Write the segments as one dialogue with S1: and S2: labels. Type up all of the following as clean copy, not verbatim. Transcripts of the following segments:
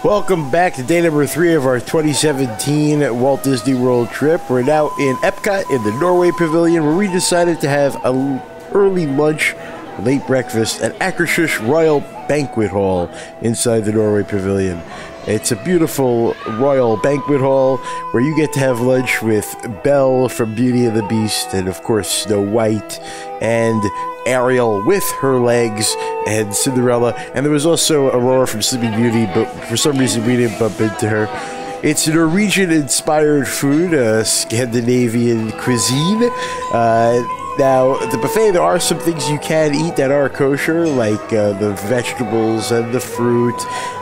S1: Welcome back to day number 3 of our 2017 Walt Disney World trip. We're now in EPCOT in the Norway Pavilion, where we decided to have an early lunch, late breakfast at Akershus Royal Banquet Hall inside the Norway Pavilion. It's a beautiful royal banquet hall where you get to have lunch with Belle from Beauty and the Beast, and of course Snow White, and Ariel with her legs, and Cinderella, and there was also Aurora from Sleeping Beauty, but for some reason we didn't bump into her. It's a Norwegian-inspired food, Scandinavian cuisine. Now, at the buffet, there are some things you can eat that are kosher, like the vegetables and the fruit,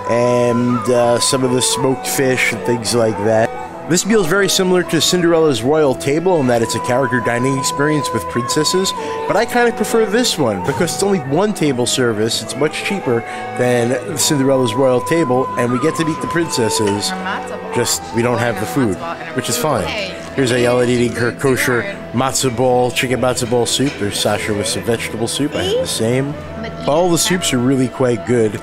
S1: and some of the smoked fish and things like that. This meal is very similar to Cinderella's royal table in that it's a character dining experience with princesses, but I kind of prefer this one because it's only one table service. It's much cheaper than Cinderella's royal table, and we get to meet the princesses. Just, we don't have the food, which is fine. Here's Ayala eating her kosher matzo ball, chicken matzo ball soup. There's Sasha with some vegetable soup. I have the same. All the soups are really quite good.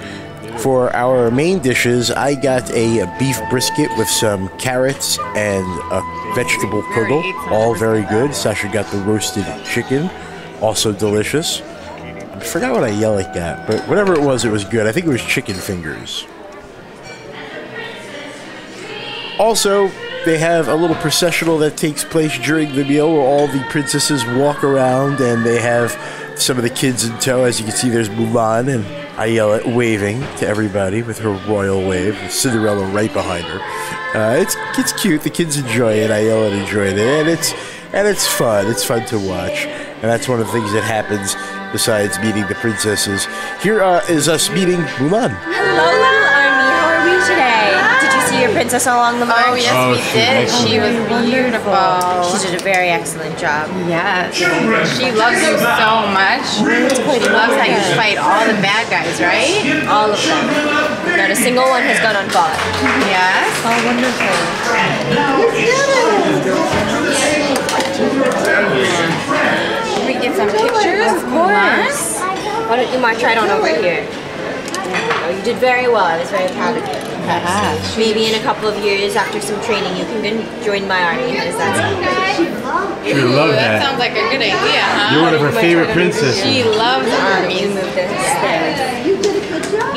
S1: For our main dishes, I got a beef brisket with some carrots and a vegetable kugel. All very good. Sasha got the roasted chicken, also delicious. I forgot what Ayala got, but whatever it was good. I think it was chicken fingers. Also, they have a little processional that takes place during the meal where all the princesses walk around, and they have some of the kids in tow. As you can see, there's Mulan and Ayala waving to everybody with her royal wave, with Cinderella right behind her. It's cute. The kids enjoy it. Ayala enjoyed it, and it's fun. It's fun to watch, and that's one of the things that happens besides meeting the princesses. Here is us meeting Mulan.
S2: Hello, little army. How are we today? Did you see your princess along the march?
S3: Oh, yes, we did. She was beautiful.
S2: She did a very excellent job.
S3: Yes. She loves you so much. She loves how you fight all the bad guys, right?
S2: All of them. Not a single one has gone unfought.
S3: Yes.
S2: Oh, wonderful.
S3: Can we get some pictures?
S2: Of course. Why don't you march right on over here? Oh, you did very well. I was very proud of you. Maybe in a couple of years, after some training, you can join my army. How does that sound?
S4: She would love
S3: That
S4: that.
S3: sounds like a good idea, huh?
S4: You're one of her favorite princesses.
S3: She loves armies.
S2: Move this stairs.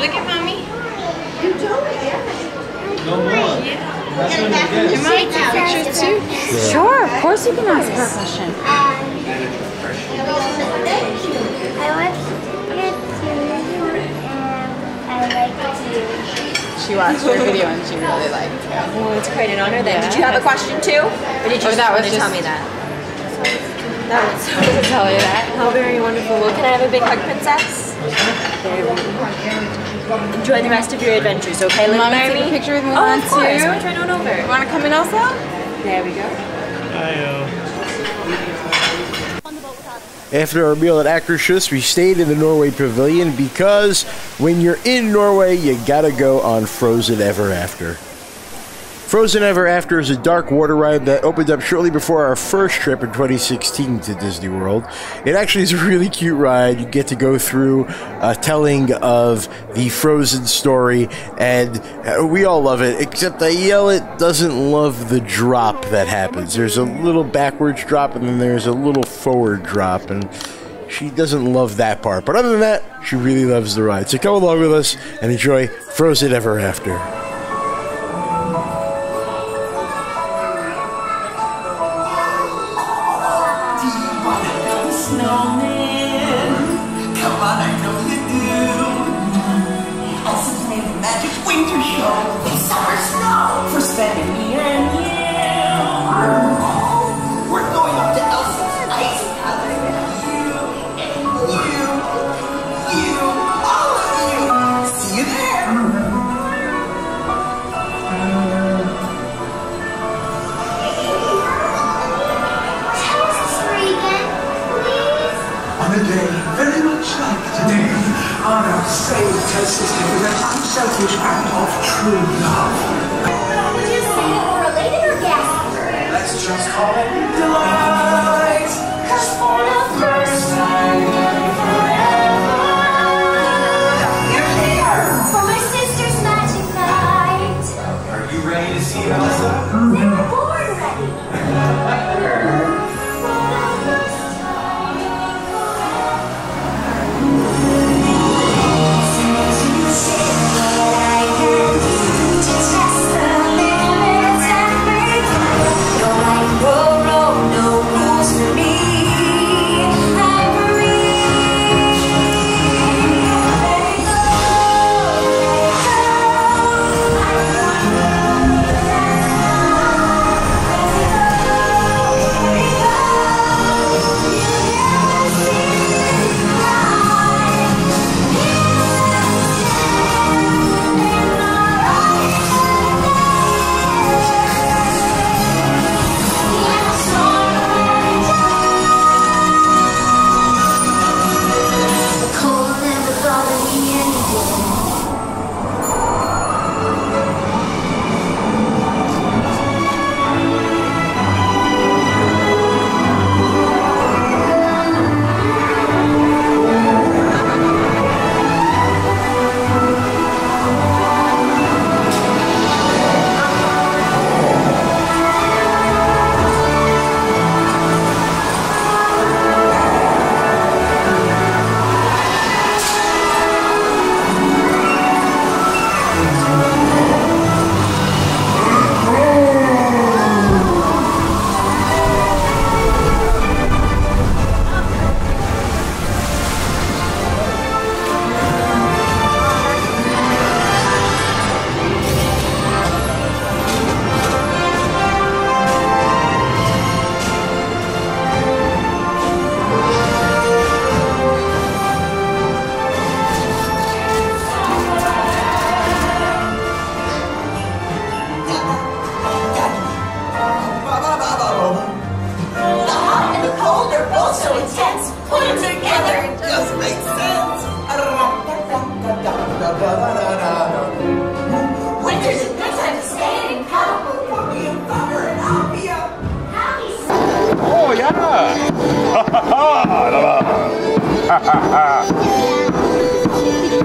S3: Look at mommy.
S5: Yeah.
S3: Am I take pictures too?
S2: Sure, of course you can ask her a question.
S3: She watched your video and she really liked it.
S2: Oh, it's quite an honor then. Did you have a question too? Or did you just want to tell me that? That was so
S3: To tell you that.
S2: How very wonderful. Well, can I have a big hug, princess? There we go. Enjoy the rest of your adventures, okay, little
S3: Mommy,
S2: army?
S3: take a picture with
S2: Oh,
S3: Mulan
S2: of course.
S3: too.
S2: March right on over.
S3: You want to come in also?
S2: There we go.
S1: After our meal at Akershus, we stayed in the Norway Pavilion because when you're in Norway, you gotta go on Frozen Ever After. Frozen Ever After is a dark water ride that opened up shortly before our first trip in 2016 to Disney World. It actually is a really cute ride. You get to go through a telling of the Frozen story, and we all love it, except Ayala doesn't love the drop that happens. There's a little backwards drop, and then there's a little forward drop, and she doesn't love that part. But other than that, she really loves the ride. So come along with us and enjoy Frozen Ever After.
S5: On a day very much like today, on our same test is with an unselfish act of true love.
S6: Would you say that we're related or gasp?
S5: Let's just call it delight. 'Cause for the first time in forever, you're here.
S6: For my sister's magic night. They were born ready.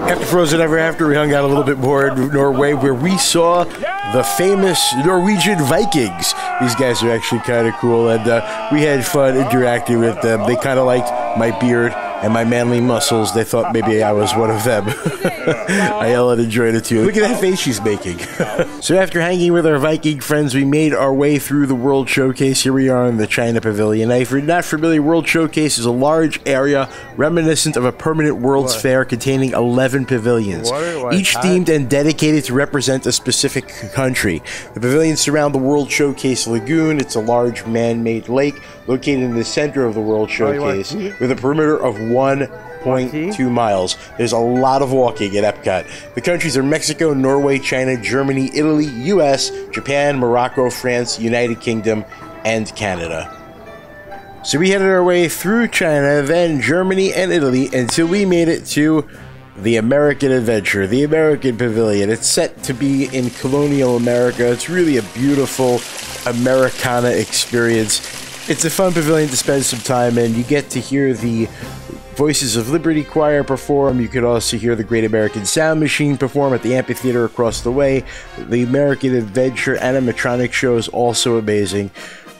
S1: After Frozen Ever After, we hung out a little bit more in Norway, where we saw the famous Norwegian Vikings. These guys are actually kind of cool, and we had fun interacting with them. They kind of liked my beard and my manly muscles. They thought maybe I was one of them. I yelled and enjoyed it too. Look at that face she's making. So after hanging with our Viking friends, we made our way through the World Showcase. Here we are in the China Pavilion. Now, if you're not familiar, World Showcase is a large area reminiscent of a permanent World's Fair containing 11 pavilions, each themed and dedicated to represent a specific country. The pavilions surround the World Showcase Lagoon. It's a large man-made lake located in the center of the World Showcase with a perimeter of 1.2 miles. There's a lot of walking at EPCOT. The countries are Mexico, Norway, China, Germany, Italy, U.S., Japan, Morocco, France, United Kingdom, and Canada. So we headed our way through China, then Germany and Italy, until we made it to the American Adventure, the American Pavilion. It's set to be in colonial America. It's really a beautiful Americana experience. It's a fun pavilion to spend some time in. You get to hear the Voices of Liberty Choir perform. You could also hear the Great American Sound Machine perform at the amphitheater across the way. The American Adventure animatronic show is also amazing.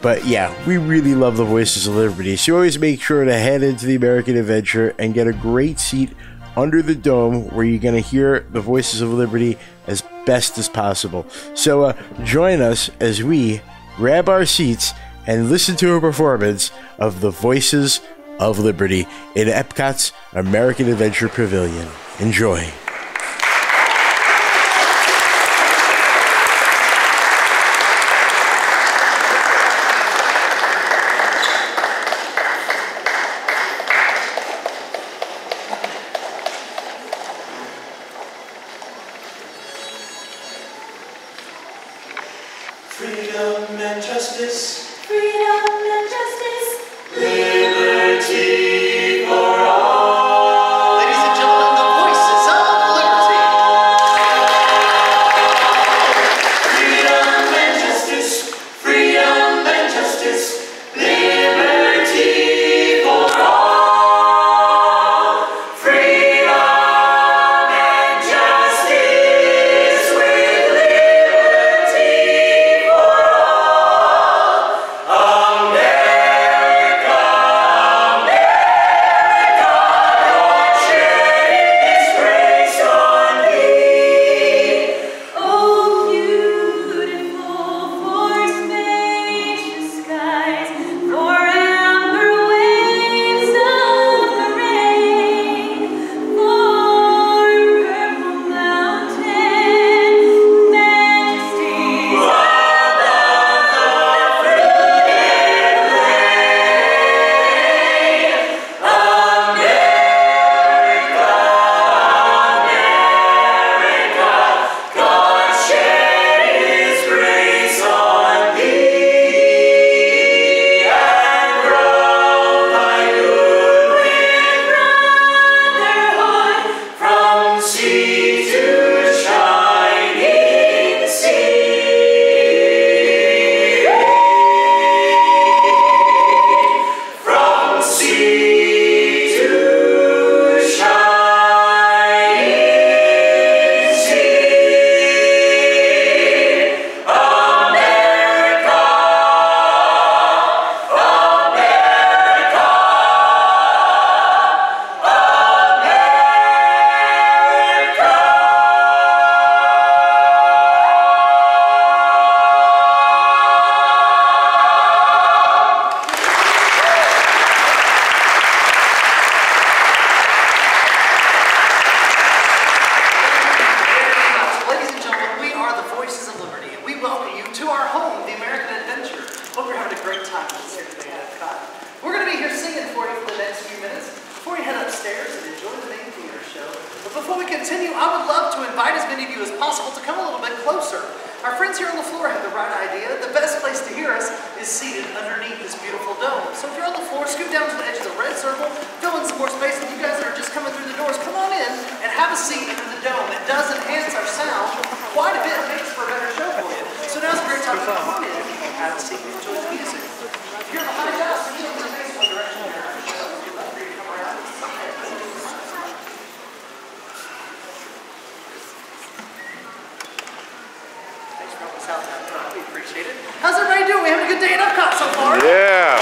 S1: But yeah, we really love the Voices of Liberty. So always make sure to head into the American Adventure and get a great seat under the dome where you're going to hear the Voices of Liberty as best as possible. So join us as we grab our seats and listen to a performance of the Voices of Liberty in EPCOT's American Adventure Pavilion. Enjoy.
S5: Freedom and justice.
S6: Freedom and justice.
S5: Liberty for all. Ladies and gentlemen, the Voices of Liberty. Freedom and justice. Freedom and justice. Liberty for all. Freedom and justice with liberty
S7: continue, I would love to invite as many of you as possible to come a little bit closer. Our friends here on the floor have the right idea. The best place to hear us is seated underneath this beautiful dome. So if you're on the floor, scoot down to the edge of the red circle, fill in some more space, and you guys that are just coming through the doors, come on in and have a seat under the dome. It does enhance our sound quite a bit. It makes for a better show for you. So now's a great time to come on in, have a seat, and enjoy the music. If you're in the high tops, you can face one direction here. We'd love for you to come around. We appreciate it. How's everybody doing? We having a good day at EPCOT so far?
S1: Yeah.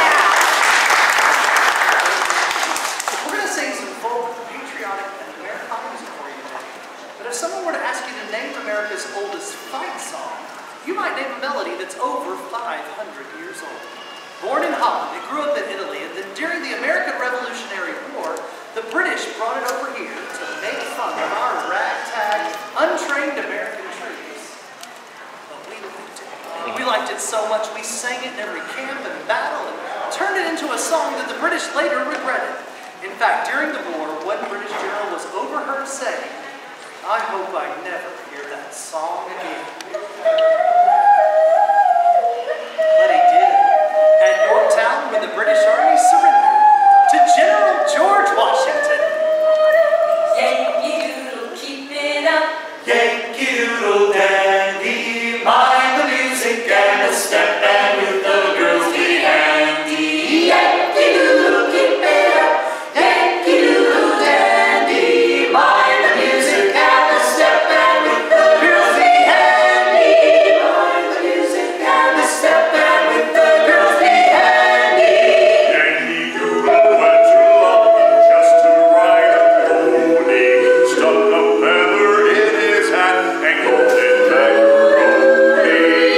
S7: We're going to sing some folk, patriotic, and Americana music for you today. But if someone were to ask you to name America's oldest fight song, you might name a melody that's over 500 years old. Born in Holland, it grew up in Italy, and then during the American Revolutionary War, the British brought it over here to make fun of our ragtag, untrained American troops. We liked it so much we sang it in every camp and battle and turned it into a song that the British later regretted. In fact, during the war, one British general was overheard saying, "I hope I never hear that song again." But he did. At Yorktown, when the British Army surrendered to General George Washington.
S8: Yankee Doodle, keep it up.
S7: Yankee Doodle dandy, mind the music and the step, and with the girls be handy.
S8: Yankee Doodle, keep it up. Yankee Doodle dandy, mind the music and the step, and with the girls be handy. Mind the music and the step, and with the girls be handy.
S9: Yankee Doodle went to London just to ride a pony, stuck a feather in his hat and golden macaroni.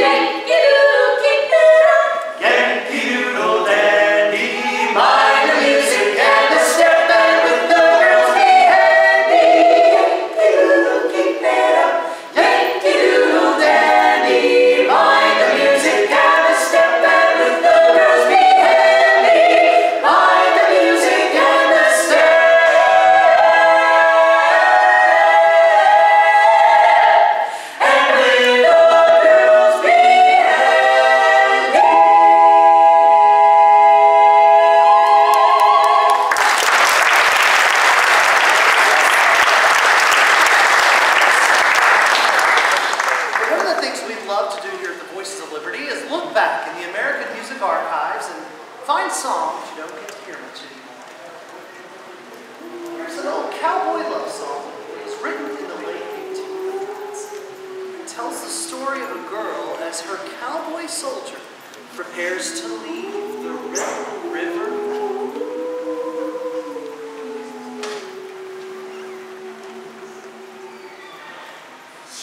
S8: Yankee Doodle, keep it up.
S7: Yankee Doodle dandy, mind
S8: The music and the step, and with the girls be handy. Yankee Doodle, keep it up. Yankee Doodle dandy, mind the music and the step, and with the girls be handy. Mind the music and the step, and with the girls be handy.
S7: One of the things we love to do here at the Voices of Liberty is look back in the American music archives and find songs you don't get to hear much anymore. Here's an old cowboy love song. It was written in the late 1800s. It tells the story of a girl as her cowboy soldier prepares to leave the Red River.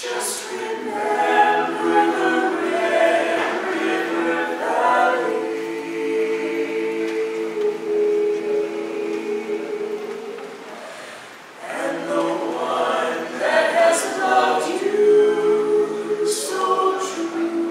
S8: Just remember the Red River Valley, and the one that has loved you so true.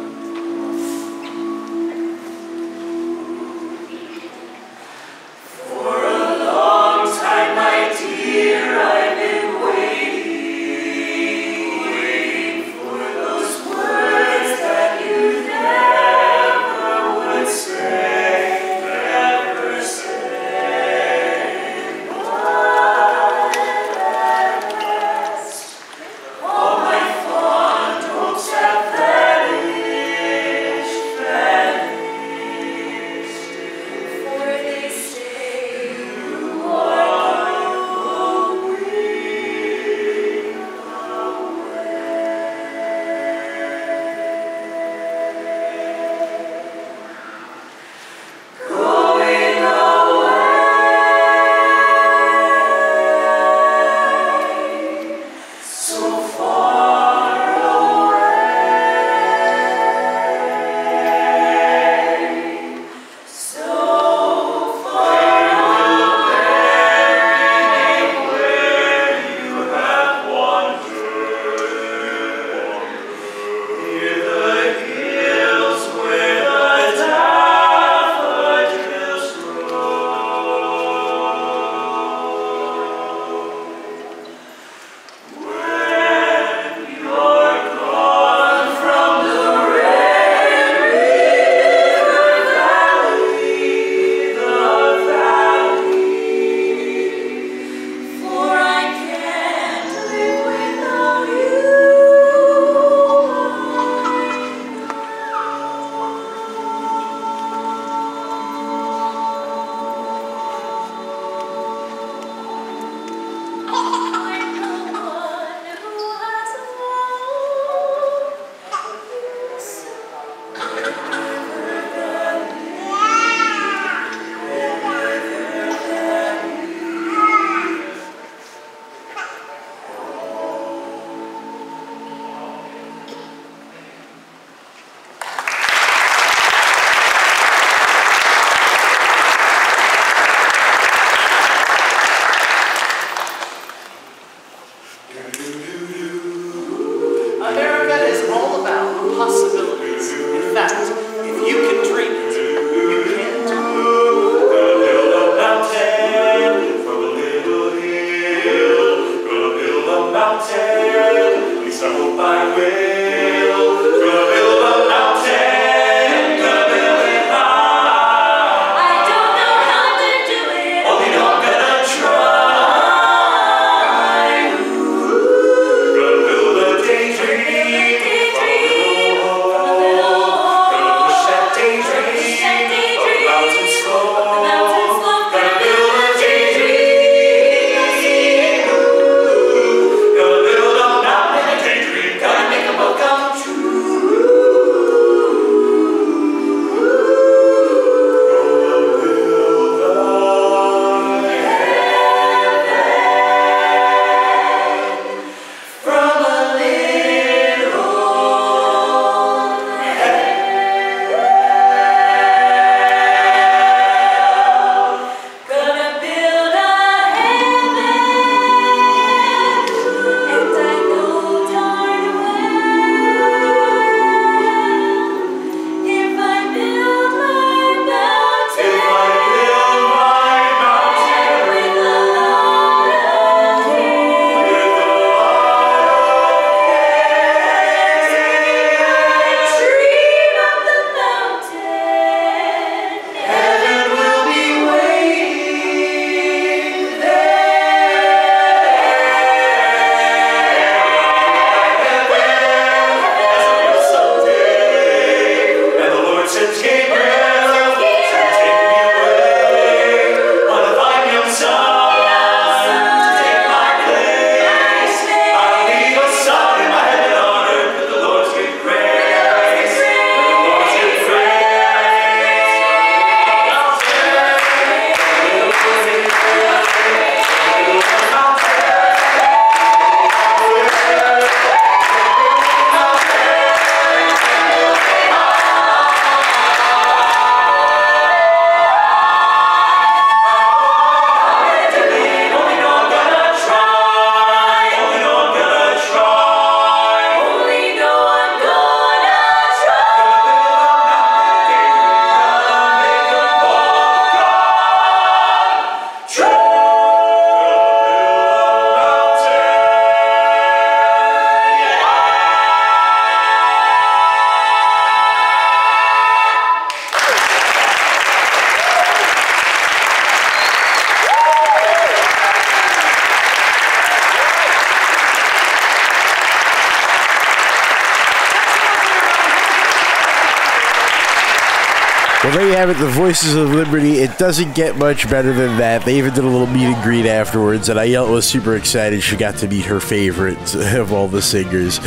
S1: Well, there you have it, the Voices of Liberty. It doesn't get much better than that. They even did a little meet and greet afterwards, and Aiel was super excited she got to meet her favorite of all the singers.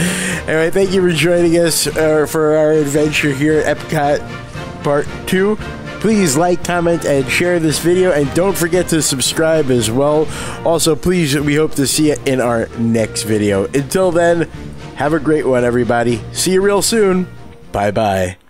S1: Anyway, thank you for joining us for our adventure here at EPCOT Part 2. Please like, comment, and share this video, and don't forget to subscribe as well. Also, please, we hope to see you in our next video. Until then, have a great one, everybody. See you real soon. Bye-bye.